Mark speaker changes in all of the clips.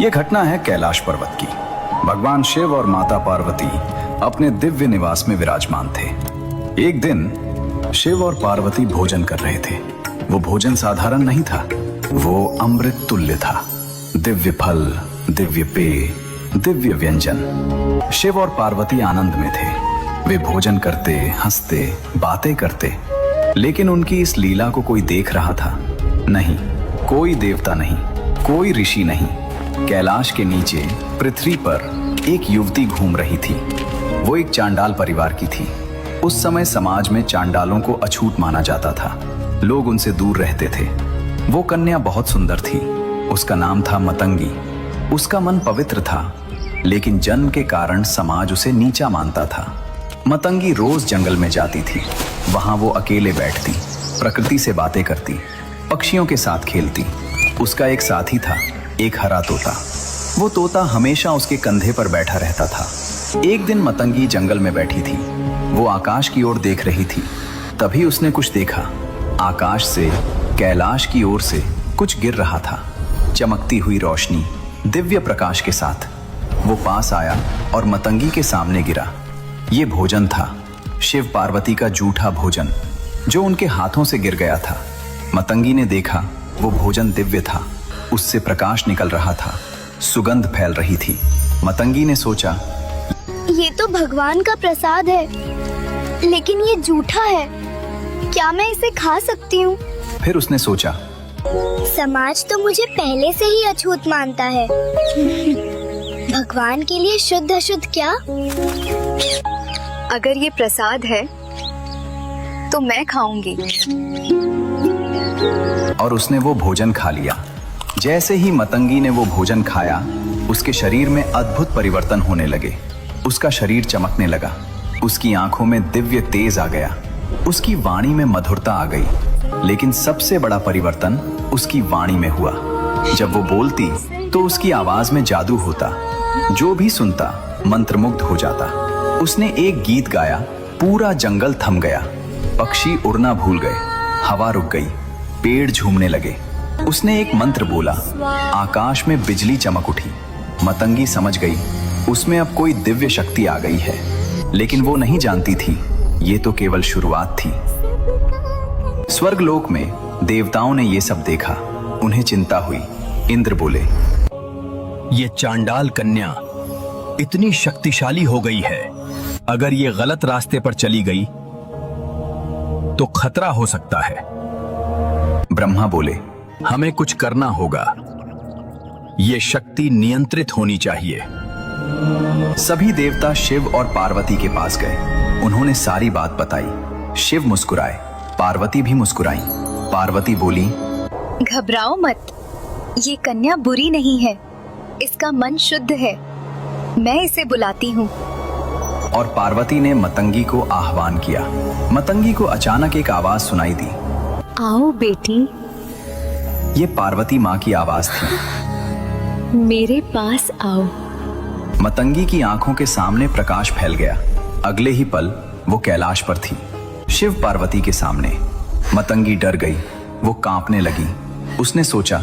Speaker 1: ये घटना है कैलाश पर्वत की। भगवान शिव और माता पार्वती अपने दिव्य निवास में विराजमान थे। एक दिन शिव और पार्वती भोजन कर रहे थे। वो भोजन साधारण नहीं था, वो अमृत तुल्य था। दिव्य फल, दिव्य पेय, दिव्य व्यंजन। शिव और पार्वती आनंद में थे। वे भोजन करते, हंसते, बातें करते। लेकिन उनकी इस लीला को कोई देख रहा था? नहीं, कोई देवता नहीं, कोई ऋषि नहीं। कैलाश के नीचे पृथ्वी पर एक युवती घूम रही थी। वो एक चांडाल परिवार की थी। उस समय समाज में चांडालों को अछूत माना जाता था। लोग उनसे दूर रहते थे। वो कन्या बहुत सुंदर थी। उसका नाम था मतंगी। उसका मन पवित्र था, लेकिन जन्म के कारण समाज उसे नीचा मानता था। मतंगी रोज जंगल में जाती थी। वहां वो अकेले बैठती, प्रकृति से बातें करती, पक्षियों के साथ खेलती। उसका एक साथी था, एक हरा तोता। वो तोता हमेशा उसके कंधे पर बैठा रहता था। एक दिन मतंगी जंगल में बैठी थी। वो आकाश की ओर देख रही थी। तभी उसने कुछ देखा। आकाश से कैलाश की ओर से कुछ गिर रहा था, चमकती हुई रोशनी, दिव्य प्रकाश के साथ। वो पास आया और मतंगी के सामने गिरा। ये भोजन था, शिव पार्वती का जूठा भोजन, जो उनके हाथों से गिर गया था। मतंगी ने देखा, वो भोजन दिव्य था। उससे प्रकाश निकल रहा था, सुगंध फैल रही थी। मतंगी ने सोचा,
Speaker 2: ये तो भगवान का प्रसाद है, लेकिन ये जूठा है। क्या मैं इसे खा सकती हूँ?
Speaker 1: फिर उसने सोचा,
Speaker 2: समाज तो मुझे पहले से ही अछूत मानता है। भगवान के लिए शुद्ध अशुद्ध क्या?
Speaker 3: अगर ये प्रसाद है तो मैं खाऊंगी।
Speaker 1: और उसने वो भोजन खा लिया। जैसे ही मतंगी ने वो भोजन खाया, उसके शरीर में अद्भुत परिवर्तन होने लगे। उसका शरीर चमकने लगा। उसकी आंखों में दिव्य तेज आ गया। उसकी वाणी में मधुरता आ गई। लेकिन सबसे बड़ा परिवर्तन उसकी वाणी में हुआ। जब वो बोलती तो उसकी आवाज में जादू होता। जो भी सुनता मंत्रमुग्ध हो जाता। उसने एक गीत गाया, पूरा जंगल थम गया। पक्षी उड़ना भूल गए, हवा रुक गई, पेड़ झूमने लगे। उसने एक मंत्र बोला, आकाश में बिजली चमक उठी। मतंगी समझ गई, उसमें अब कोई दिव्य शक्ति आ गई है। लेकिन वो नहीं जानती थी, ये तो केवल शुरुआत थी। स्वर्गलोक में देवताओं ने ये सब देखा। उन्हें चिंता हुई। इंद्र बोले,
Speaker 4: ये चांडाल कन्या इतनी शक्तिशाली हो गई है। अगर ये गलत रास्ते पर चली गई तो खतरा हो सकता है।
Speaker 1: ब्रह्मा बोले,
Speaker 4: हमें कुछ करना होगा। ये शक्ति नियंत्रित होनी चाहिए।
Speaker 1: सभी देवता शिव और पार्वती के पास गए। उन्होंने सारी बात बताई। शिव मुस्कुराए, पार्वती भी मुस्कुराई। पार्वती बोली,
Speaker 3: घबराओ मत, ये कन्या बुरी नहीं है। इसका मन शुद्ध है। मैं इसे बुलाती हूँ।
Speaker 1: और पार्वती ने मतंगी को आह्वान किया। मतंगी को अचानक एक आवाज सुनाई दी।
Speaker 3: आओ बेटी।
Speaker 1: ये पार्वती माँ की आवाज थी।
Speaker 3: मेरे पास आओ।
Speaker 1: मतंगी की आंखों के सामने प्रकाश फैल गया। अगले ही पल वो कैलाश पर थी, शिव पार्वती के सामने। मतंगी डर गई, वो कांपने लगी। उसने सोचा,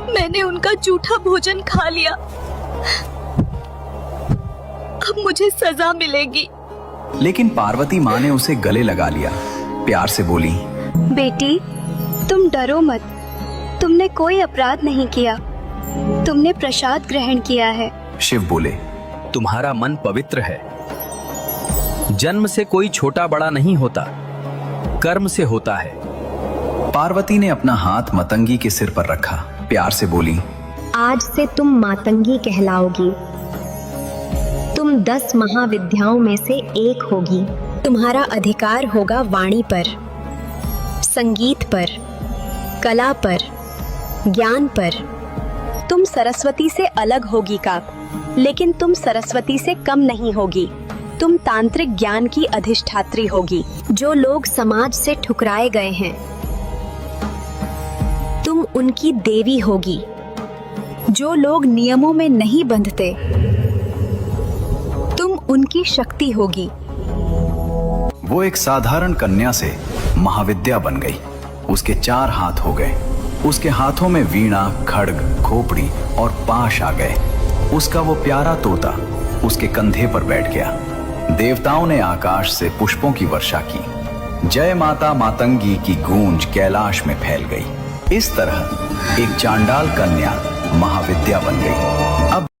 Speaker 3: मैंने उनका जूठा भोजन खा लिया। अब मुझे सजा मिलेगी।
Speaker 1: लेकिन पार्वती माँ ने उसे गले लगा लिया। प्यार से बोली,
Speaker 3: बेटी, तुम डरो मत। तुमने कोई अपराध नहीं किया। तुमने प्रसाद ग्रहण किया है।
Speaker 1: शिव बोले,
Speaker 4: तुम्हारा मन पवित्र है। जन्म से कोई छोटा बड़ा नहीं होता, कर्म से होता है।
Speaker 1: पार्वती ने अपना हाथ मतंगी के सिर पर रखा। प्यार से बोली,
Speaker 5: आज से तुम मातंगी कहलाओगी। तुम 10 महाविद्याओं में से एक होगी। तुम्हारा अधिकार होगा वाणी पर, संगीत पर, कला पर, ज्ञान पर। तुम सरस्वती से अलग होगी का, लेकिन तुम सरस्वती से कम नहीं होगी। तुम तांत्रिक ज्ञान की अधिष्ठात्री होगी। जो लोग समाज से ठुकराए गए हैं, तुम उनकी देवी होगी। जो लोग नियमों में नहीं बंधते, तुम उनकी शक्ति होगी।
Speaker 1: वो एक साधारण कन्या से महाविद्या बन गई। उसके 4 हाथ हो गए, उसके हाथों में वीणा, खड्ग, खोपड़ी और पाश आ गए। उसका वो प्यारा तोता उसके कंधे पर बैठ गया। देवताओं ने आकाश से पुष्पों की वर्षा की। जय माता मातंगी की गूंज कैलाश में फैल गई। इस तरह एक चांडाल कन्या महाविद्या बन गई। अब